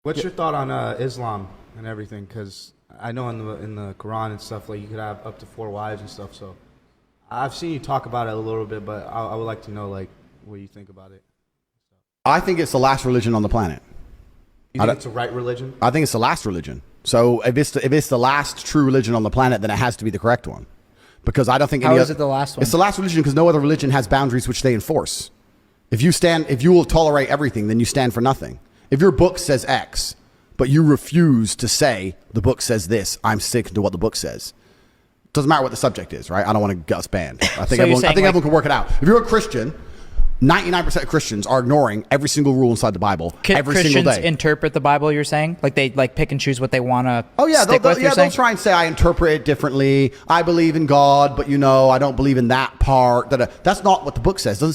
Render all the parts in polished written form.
What's your thought on Islam and everything? Because I know in the Quran and stuff, like you could have up to 4 wives and stuff. So I've seen you talk about it a little bit, but I would like to know like what you think about it. I think it's the last religion on the planet. You think it's the right religion? I think it's the last religion. So if it's the last true religion on the planet, then it has to be the correct one. Because I don't think How is it the last one? It's the last religion because no other religion has boundaries which they enforce. If you will tolerate everything, then you stand for nothing. If your book says X, but you refuse to say the book says this, I'm sticking to what the book says. Doesn't matter what the subject is, right? I don't want to get us banned. I think everyone can work it out. If you're a Christian, 99% of Christians are ignoring every single rule inside the Bible every single day. Christians interpret the Bible, you're saying? Like they pick and choose what they want to they'll try and say, I interpret it differently. I believe in God, but I don't believe in that part. That's not what the book says. It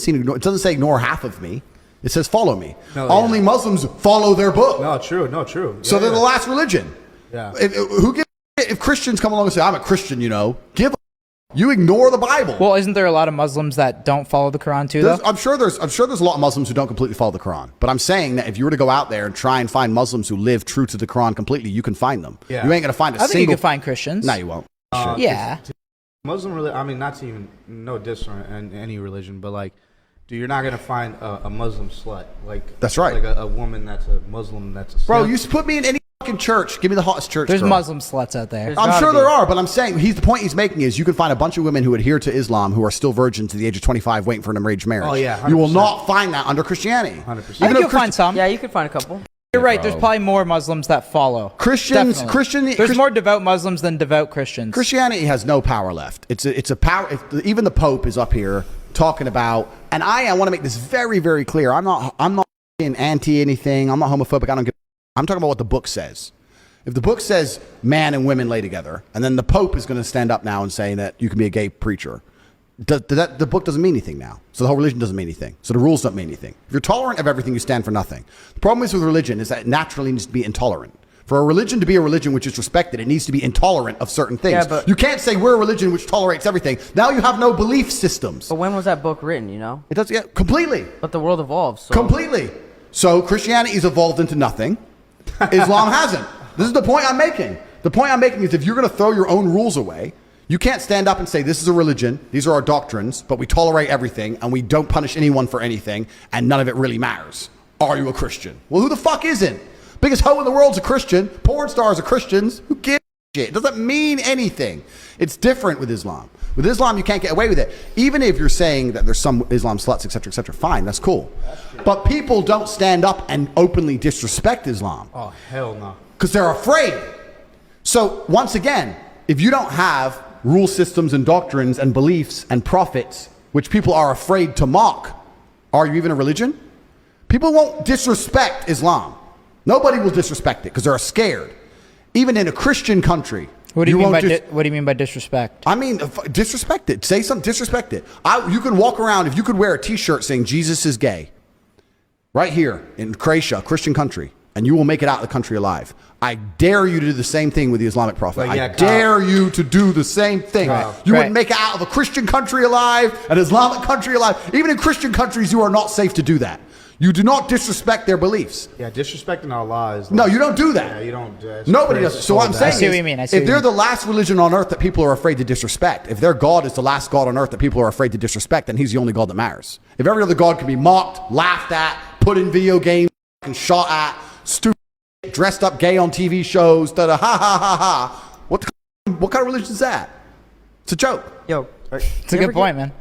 doesn't say ignore half of me. It says follow me. Only Muslims follow their book. No, true. So they're the last religion. Yeah. If Christians come along and say, I'm a Christian, give a you ignore the Bible. Well, isn't there a lot of Muslims that don't follow the Quran too, though? I'm sure there's a lot of Muslims who don't completely follow the Quran. But I'm saying that if you were to go out there and try and find Muslims who live true to the Quran completely, you can find them. Yeah. You ain't going to find a single... I think you can find Christians. No, you won't. Yeah. Muslim religion, I mean, not to even, no diss on any religion, but like, dude, you're not going to find a Muslim slut. Like, that's right. Like a woman that's a Muslim that's a slut. Bro, you put me in any fucking church. Give me the hottest church. There's Muslim sluts out there. I'm sure there are, but I'm saying the point he's making is you can find a bunch of women who adhere to Islam who are still virgins to the age of 25 waiting for an arranged marriage. Oh, yeah. 100%. You will not find that under Christianity. 100%. I think you'll find some. Yeah, you could find a couple. You're right. There's probably more Muslims that follow. There's more devout Muslims than devout Christians. Christianity has no power left. It's a power. Even the Pope is up here talking about, and I want to make this very, very clear. I'm not anti anything. I'm not homophobic. I'm talking about what the book says. If the book says man and women lay together, and then the Pope is going to stand up now and say that you can be a gay preacher, the book doesn't mean anything now. So the whole religion doesn't mean anything. So the rules don't mean anything. If you're tolerant of everything, you stand for nothing. The problem is with religion is that it naturally needs to be intolerant. For a religion to be a religion which is respected, it needs to be intolerant of certain things. Yeah, but you can't say we're a religion which tolerates everything. Now you have no belief systems. But when was that book written, It does, yeah, completely. But the world evolves. So. Completely. So Christianity's evolved into nothing. Islam hasn't. This is the point I'm making. The point I'm making is if you're going to throw your own rules away, you can't stand up and say this is a religion, these are our doctrines, but we tolerate everything and we don't punish anyone for anything and none of it really matters. Are you a Christian? Well, who the fuck isn't? Biggest hoe in the world's a Christian. Porn stars are Christians. Who gives a shit? It doesn't mean anything. It's different with Islam. With Islam, you can't get away with it. Even if you're saying that there's some Islam sluts, etc., fine, that's cool. But people don't stand up and openly disrespect Islam. Oh, hell no. Because they're afraid. So once again, if you don't have rule systems and doctrines and beliefs and prophets, which people are afraid to mock, are you even a religion? People won't disrespect Islam. Nobody will disrespect it because they're scared. Even in a Christian country. What do you mean by disrespect? I mean, disrespect it. Say something, disrespect it. You can walk around, if you could wear a t-shirt saying Jesus is gay, right here in Croatia, a Christian country, and you will make it out of the country alive. I dare you to do the same thing with the Islamic Prophet. I dare you to do the same thing. You wouldn't make it out of a Christian country alive, an Islamic country alive. Even in Christian countries, you are not safe to do that. You do not disrespect their beliefs. Yeah, disrespecting Allah is... No, you don't do that. Yeah, you don't... Nobody does. So what I'm saying I see what you mean. if they're the last religion on earth that people are afraid to disrespect, if their God is the last God on earth that people are afraid to disrespect, then he's the only God that matters. If every other God can be mocked, laughed at, put in video games, and shot at, stupid, dressed up gay on TV shows, ha ha ha ha, what kind of religion is that? It's a joke. Yo, it's a good point, man.